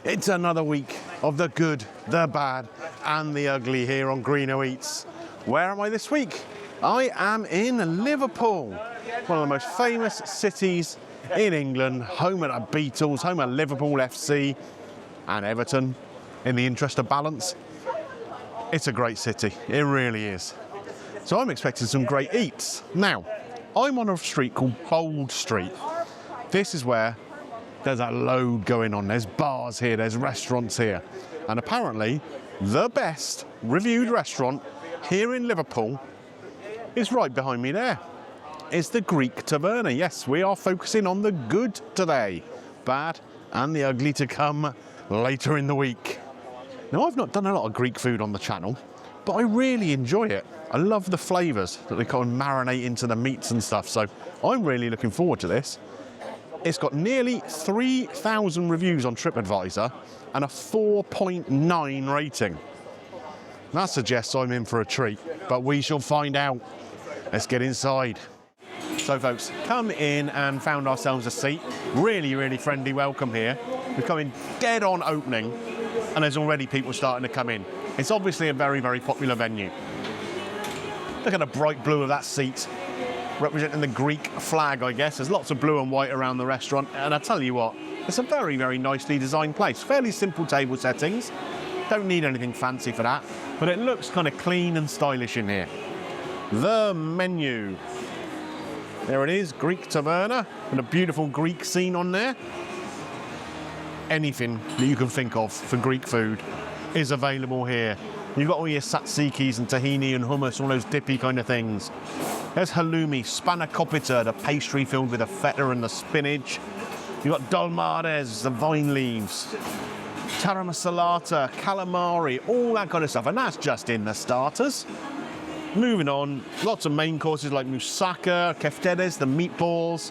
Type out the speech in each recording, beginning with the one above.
It's another week of the good, the bad, and the ugly here on Greeno Eats. Where am I this week? I am in Liverpool, one of the most famous cities in England, home of the Beatles, home of Liverpool FC and Everton, in the interest of balance. It's a great city, it really is. So I'm expecting some great eats. Now, I'm on a street called Bold Street. This is where there's a load going on. There's bars here, there's restaurants here. And apparently, the best reviewed restaurant here in Liverpool is right behind me there. It's the Greek Taverna. Yes, we are focusing on the good today. Bad and the ugly to come later in the week. Now, I've not done a lot of Greek food on the channel, but I really enjoy it. I love the flavours that they kind of marinate into the meats and stuff, so I'm really looking forward to this. It's got nearly 3,000 reviews on TripAdvisor and a 4.9 rating. That suggests I'm in for a treat, but we shall find out. Let's get inside. So folks, come in and found ourselves a seat. Really, really friendly welcome here. We're coming dead on opening and there's already people starting to come in. It's obviously a very, very popular venue. Look at the bright blue of that seat, representing the Greek flag, I guess. There's lots of blue and white around the restaurant, and I tell you what, it's a very, very nicely designed place. Fairly simple table settings. Don't need anything fancy for that, but it looks kind of clean and stylish in here. The menu. There it is, Greek Taverna, and a beautiful Greek scene on there. Anything that you can think of for Greek food is available here. You've got all your tsatsikis and tahini and hummus, all those dippy kind of things. There's halloumi, spanakopita, the pastry filled with the feta and the spinach. You've got dolmades, the vine leaves, taramasalata, calamari, all that kind of stuff. And that's just in the starters. Moving on, lots of main courses like moussaka, keftedes, the meatballs,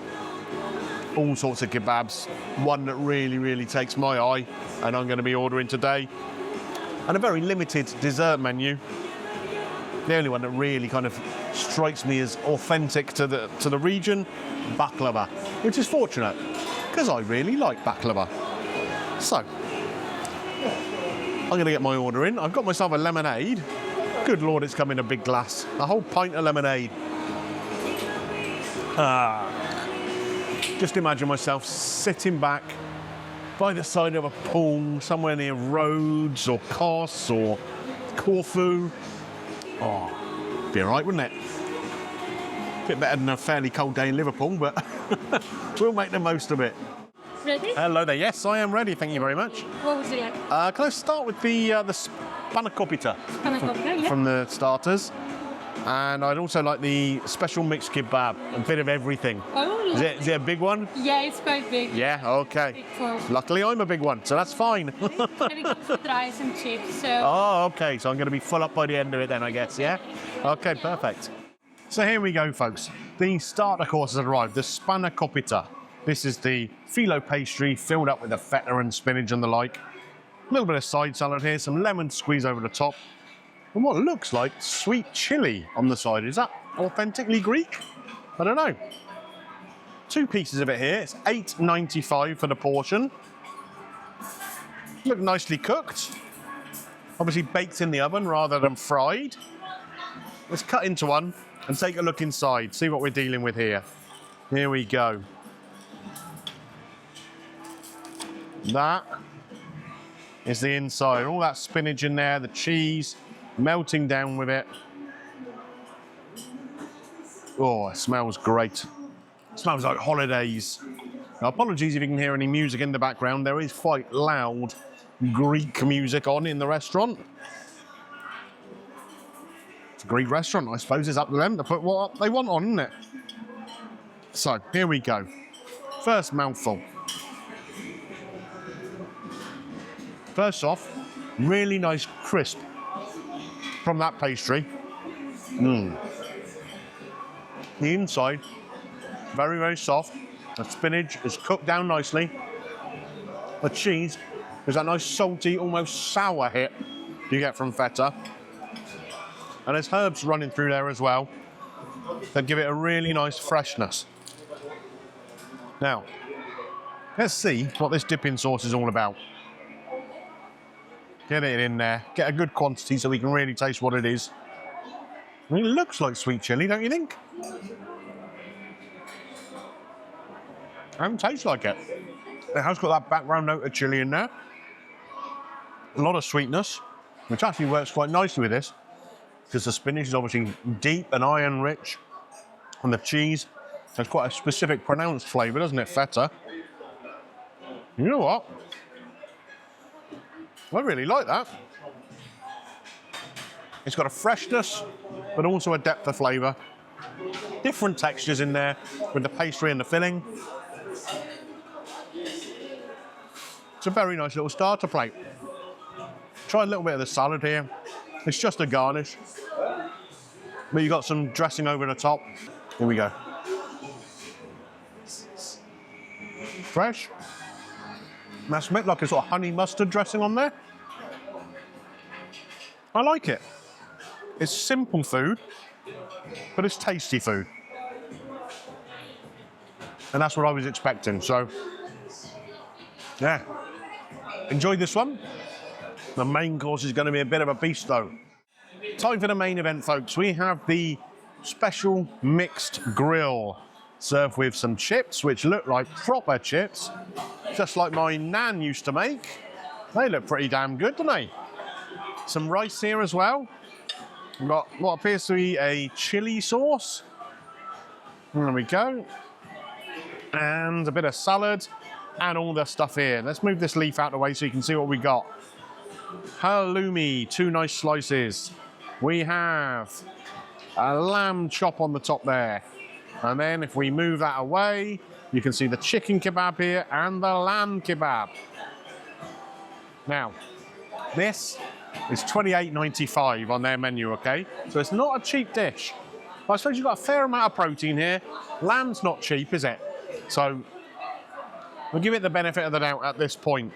all sorts of kebabs. One that really, really takes my eye, and I'm going to be ordering today. And a very limited dessert menu. The only one that really kind of strikes me as authentic to the region, baklava, which is fortunate because I really like baklava. So, I'm going to get my order in. I've got myself a lemonade. Good Lord, it's come in a big glass. A whole pint of lemonade. Just imagine myself sitting back by the side of a pool somewhere near Rhodes or Kos or Corfu. Oh, be all right, wouldn't it? A bit better than a fairly cold day in Liverpool, but we'll make the most of it. Ready? Hello there. Yes, I am ready. Thank you very much. What would you like? Can I start with the spanakopita Spanakopita, yeah. from the starters? And I'd also like the special mixed kebab, a bit of everything. Oh, Is it a big one? yeah, it's quite big. Yeah, okay. Big for Luckily, I'm a big one, so that's fine. very good for rice and chips. So Oh, okay, so I'm going to be full up by the end of it then, I guess, yeah? Okay, perfect. So here we go, folks. The starter course has arrived, the spanakopita. This is the phyllo pastry filled up with the feta and spinach and the like. A little bit of side salad here, some lemon squeeze over the top. And what looks like sweet chilli on the side. Is that authentically Greek? I don't know. 2 pieces of it here. It's $8.95 for the portion. Look nicely cooked. Obviously baked in the oven rather than fried. Let's cut into one and take a look inside. See what we're dealing with here. Here we go. That is the inside. All that spinach in there, the cheese melting down with it. Oh, it smells great. It smells like holidays. Now, apologies if you can hear any music in the background. There is quite loud Greek music on in the restaurant. It's a Greek restaurant, I suppose it's up to them to put what they want on, isn't it? So, here we go. First mouthful. First off, really nice crisp from that pastry. The inside, very, very soft. The spinach is cooked down nicely. The cheese is that nice salty, almost sour hit you get from feta. And there's herbs running through there as well that give it a really nice freshness. Now, let's see what this dipping sauce is all about. Get it in there. Get a good quantity so we can really taste what it is. I mean, it looks like sweet chilli, don't you think? And tastes like it. It has got that background note of chilli in there. A lot of sweetness, which actually works quite nicely with this, because the spinach is obviously deep and iron rich, and the cheese has quite a specific pronounced flavour, doesn't it, feta? You know what? I really like that. It's got a freshness, but also a depth of flavour. Different textures in there with the pastry and the filling. It's a very nice little starter plate. Try a little bit of the salad here. It's just a garnish. But you've got some dressing over the top. Here we go. Fresh. That's a bit like a sort of honey mustard dressing on there. I like it. It's simple food, but it's tasty food. And that's what I was expecting, so yeah. Enjoyed this one. The main course is going to be a bit of a beast though. Time for the main event, folks. We have the special mixed grill, served with some chips, which look like proper chips, just like my nan used to make. They look pretty damn good, don't they? Some rice here as well. We've got what appears to be a chili sauce. There we go. And a bit of salad and all the stuff here. Let's move this leaf out of the way so you can see what we got. Halloumi, 2 nice slices. We have a lamb chop on the top there. And then if we move that away, you can see the chicken kebab here and the lamb kebab. Now, this is $28.95 on their menu, okay? So it's not a cheap dish. But I suppose you've got a fair amount of protein here. Lamb's not cheap, is it? So we'll give it the benefit of the doubt at this point.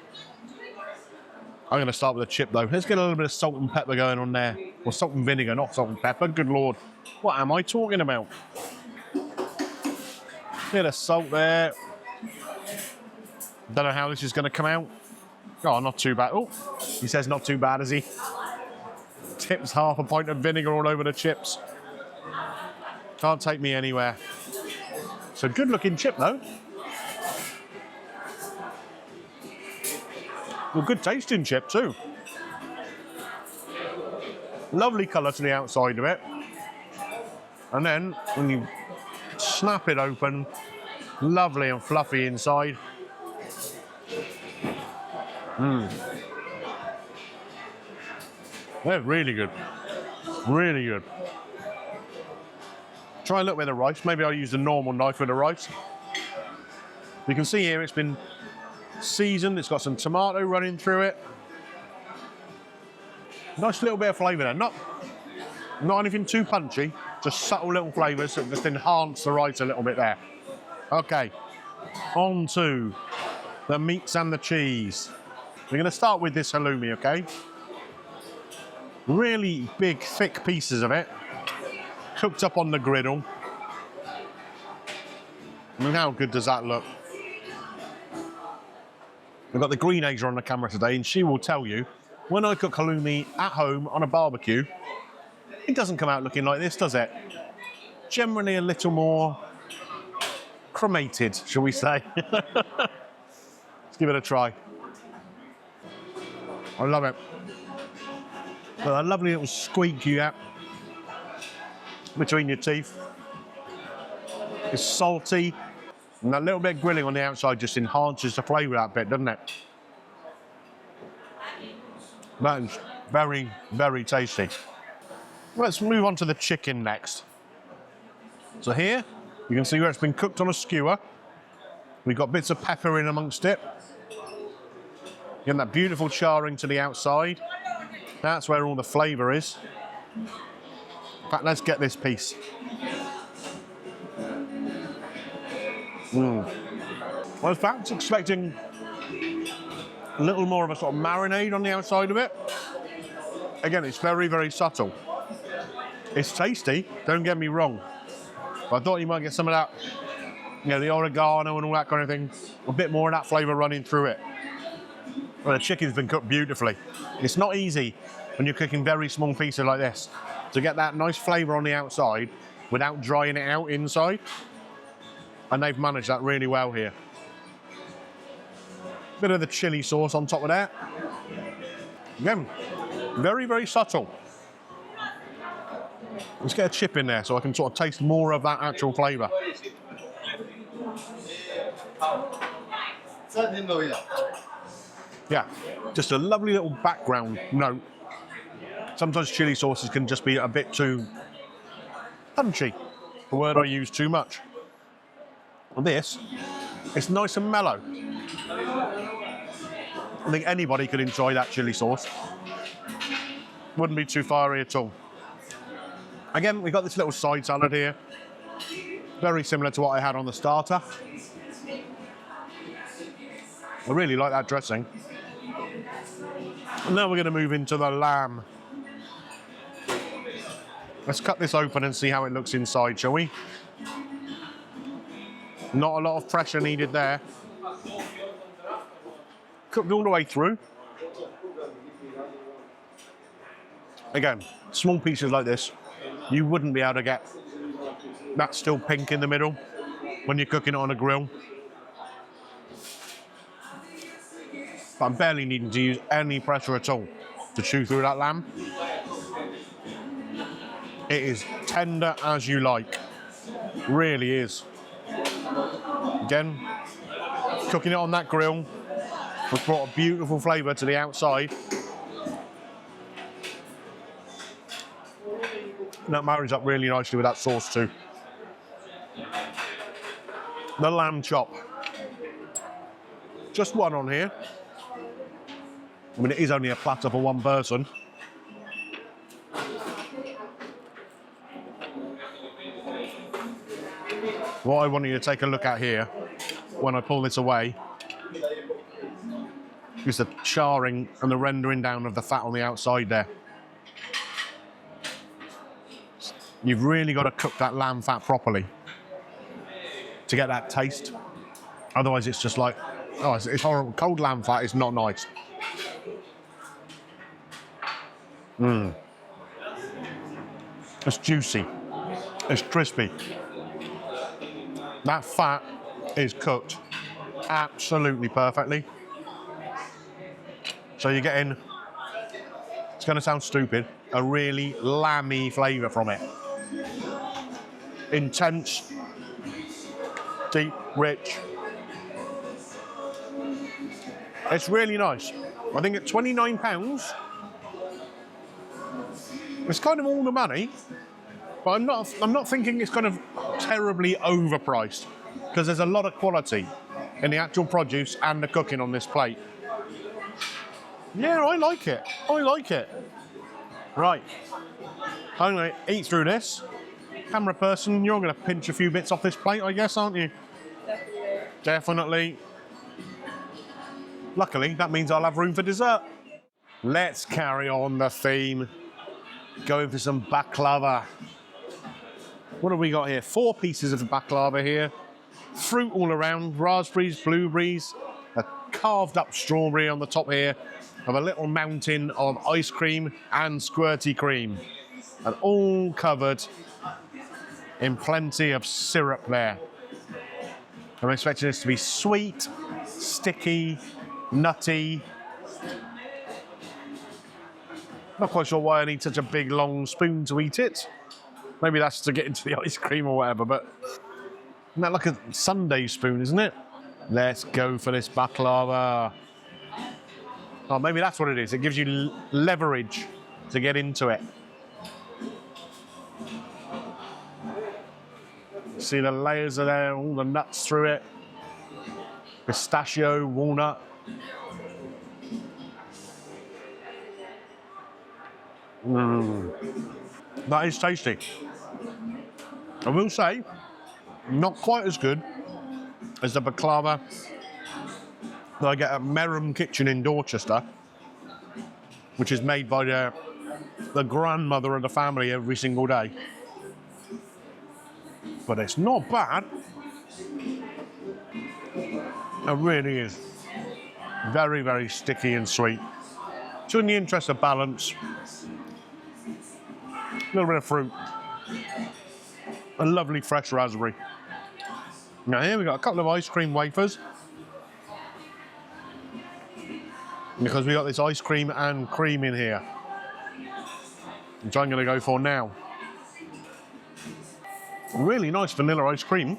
I'm going to start with a chip, though. Let's get a little bit of salt and pepper going on there. Or salt and vinegar, not salt and pepper. Good Lord. What am I talking about? Bit of salt there. Don't know how this is going to come out. Oh, not too bad. Oh, he says not too bad, is he? Tips half a pint of vinegar all over the chips. Can't take me anywhere. It's a good-looking chip, though. Well, good tasting chip, too. Lovely colour to the outside of it. And then, when you snap it open, lovely and fluffy inside. They're really good. Really good. Try a little bit of rice. Maybe I'll use the normal knife with the rice. You can see here it's been seasoned. It's got some tomato running through it. Nice little bit of flavour there. Not anything too punchy. Just subtle little flavours that just enhance the rice a little bit there. Okay. On to the meats and the cheese. We're going to start with this halloumi, okay? Really big, thick pieces of it, cooked up on the griddle. I mean, how good does that look? We've got the green eggs on the camera today, and she will tell you, when I cook halloumi at home on a barbecue, it doesn't come out looking like this, does it? Generally a little more cremated, shall we say. Let's give it a try. I love it. But a lovely little squeak you get between your teeth. It's salty, and that little bit of grilling on the outside just enhances the flavour that bit, doesn't it? That is very, very tasty. Let's move on to the chicken next. So here, you can see where it's been cooked on a skewer. We've got bits of pepper in amongst it. Getting that beautiful charring to the outside. That's where all the flavour is. In fact, let's get this piece. I was perhaps expecting a little more of a sort of marinade on the outside of it. Again, it's very, very subtle. It's tasty, don't get me wrong. But I thought you might get some of that, you know, the oregano and all that kind of thing. A bit more of that flavour running through it. Well, the chicken's been cooked beautifully. It's not easy when you're cooking very small pieces like this to get that nice flavour on the outside without drying it out inside. And they've managed that really well here. Bit of the chilli sauce on top of that. Again, very, very subtle. Let's get a chip in there so I can sort of taste more of that actual flavour. Yeah, just a lovely little background note. Sometimes chili sauces can just be a bit too punchy, a word I use too much. And this, it's nice and mellow. I think anybody could enjoy that chili sauce. Wouldn't be too fiery at all. Again, we've got this little side salad here. Very similar to what I had on the starter. I really like that dressing. And now we're going to move into the lamb. Let's cut this open and see how it looks inside, shall we? Not a lot of pressure needed there. Cooked all the way through. Again, small pieces like this, you wouldn't be able to get that still pink in the middle when you're cooking it on a grill. But I'm barely needing to use any pressure at all to chew through that lamb. It is tender as you like. Really is. Again, cooking it on that grill has brought a beautiful flavour to the outside. And that marries up really nicely with that sauce too. The lamb chop. Just one on here. I mean, it is only a platter for one person. What I want you to take a look at here, when I pull this away, is the charring and the rendering down of the fat on the outside there. You've really got to cook that lamb fat properly to get that taste. Otherwise, it's just like, oh, it's horrible. Cold lamb fat is not nice. It's juicy. It's crispy. That fat is cooked absolutely perfectly. So you're getting, it's going to sound stupid, a really lamby flavour from it. Intense, deep, rich. It's really nice. I think at £29, it's kind of all the money, but I'm not thinking it's kind of terribly overpriced, because there's a lot of quality in the actual produce and the cooking on this plate. Yeah, I like it. I like it. Right. I'm going to eat through this. Camera person, you're going to pinch a few bits off this plate, I guess, aren't you? Definitely. Luckily, that means I'll have room for dessert. Let's carry on the theme. Going for some baklava. What have we got here? 4 pieces of baklava here. Fruit all around, raspberries, blueberries, a carved up strawberry on the top here, of a little mountain of ice cream and squirty cream. And all covered in plenty of syrup there. I'm expecting this to be sweet, sticky, nutty. Not quite sure why I need such a big long spoon to eat it. Maybe that's to get into the ice cream or whatever, but isn't that like a sundae spoon, isn't it? Let's go for this baklava. Oh, maybe that's what it is. It gives you leverage to get into it. See the layers are there, all the nuts through it. Pistachio, walnut. That is tasty. I will say, not quite as good as the baklava that I get at Merrim Kitchen in Dorchester, which is made by the grandmother of the family every single day. But it's not bad. It really is. Very, very sticky and sweet. So in the interest of balance, a little bit of fruit. A lovely fresh raspberry. Now here we've got a couple of ice cream wafers. Because we got this ice cream and cream in here. Which I'm going to go for now. Really nice vanilla ice cream.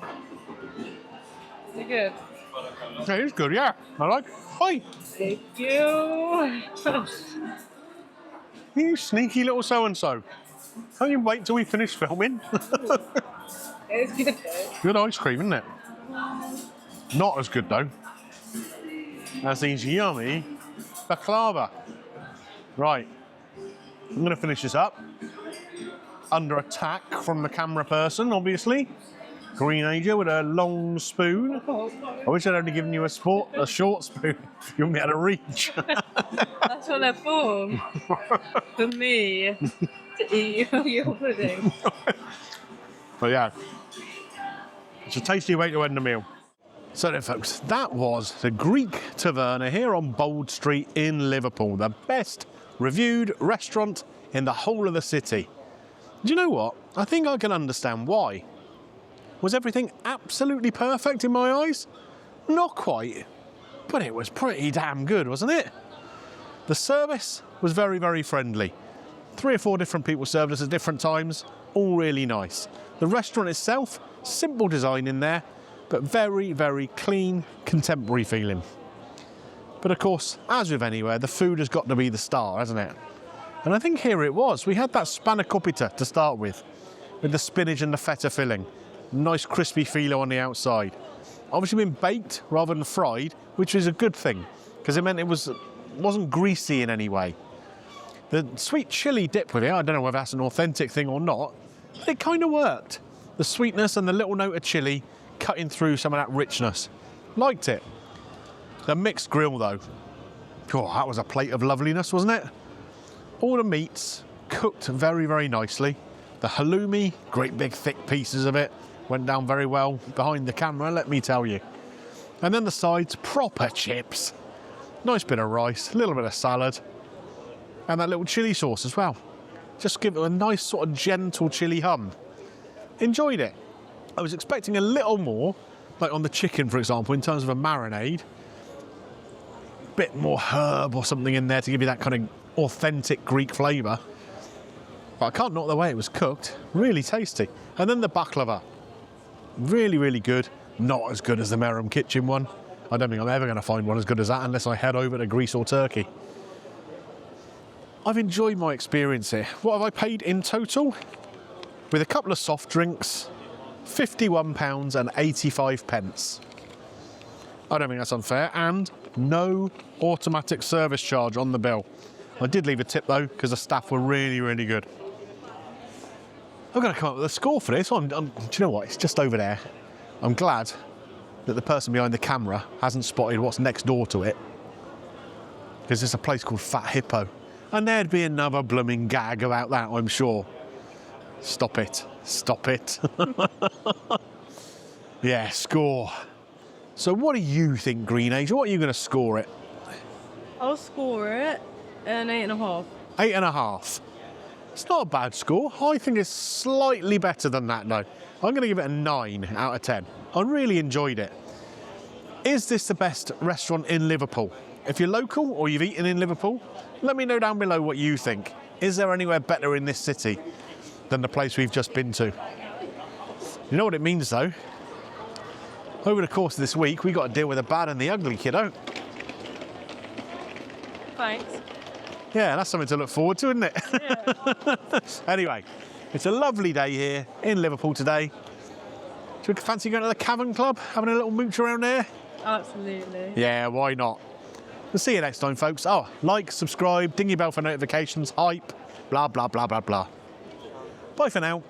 Is it good? It is good, yeah. I like it. Hi. Thank you. You sneaky little so-and-so. Can't you wait till we finish filming? It's good. Good ice cream, isn't it? Not as good, though, as these yummy baklava. Right. I'm going to finish this up. Under attack from the camera person, obviously. Greenager with a long spoon. I wish I'd only given you a short spoon. You wouldn't be able to reach. That's what they're for. For me to eat your pudding. But yeah, it's a tasty way to end the meal. So then, folks, that was the Greek Taverna here on Bold Street in Liverpool, the best reviewed restaurant in the whole of the city. Do you know what? I think I can understand why. Was everything absolutely perfect in my eyes? Not quite, but it was pretty damn good, wasn't it? The service was very, very friendly. 3 or 4 different people served us at different times, all really nice. The restaurant itself, simple design in there, but very, very clean, contemporary feeling. But of course, as with anywhere, the food has got to be the star, hasn't it? And I think here it was. We had that spanakopita to start with the spinach and the feta filling. Nice crispy filo on the outside. Obviously been baked rather than fried, which is a good thing, because it meant it wasn't greasy in any way. The sweet chilli dip with it, I don't know whether that's an authentic thing or not, but it kind of worked. The sweetness and the little note of chilli cutting through some of that richness. Liked it. The mixed grill though, oh, that was a plate of loveliness, wasn't it? All the meats cooked very, very nicely. The halloumi, great big thick pieces of it, went down very well behind the camera, let me tell you. And then the sides, proper chips. Nice bit of rice, a little bit of salad, and that little chilli sauce as well. Just give it a nice sort of gentle chilli hum. Enjoyed it. I was expecting a little more, like on the chicken, for example, in terms of a marinade. Bit more herb or something in there to give you that kind of authentic Greek flavour. But I can't knock the way it was cooked. Really tasty. And then the baklava. Really, really good. Not as good as the Meram Kitchen one. I don't think I'm ever going to find one as good as that unless I head over to Greece or Turkey. I've enjoyed my experience here. What have I paid in total? With a couple of soft drinks, £51.85. I don't think that's unfair. And no automatic service charge on the bill. I did leave a tip though, because the staff were really, really good. I'm going to come up with a score for this. Do you know what? It's just over there. I'm glad that the person behind the camera hasn't spotted what's next door to it. Because there's a place called Fat Hippo. And there'd be another blooming gag about that, I'm sure. Stop it. Stop it. Yeah, score. So what do you think, Greenager? What are you going to score it? I'll score it an 8.5. 8.5. It's not a bad score. I think it's slightly better than that, though. I'm going to give it a 9 out of 10. I really enjoyed it. Is this the best restaurant in Liverpool? If you're local or you've eaten in Liverpool, let me know down below what you think. Is there anywhere better in this city than the place we've just been to? You know what it means, though? Over the course of this week, we got to deal with the bad and the ugly, kiddo. Thanks. Yeah, that's something to look forward to, isn't it? Yeah. Anyway, it's a lovely day here in Liverpool today. Do you fancy going to the Cavern Club, having a little mooch around there? Absolutely. Yeah, why not? We'll see you next time, folks. Oh, like, subscribe, ding your bell for notifications, hype, blah, blah, blah, blah, blah. Bye for now.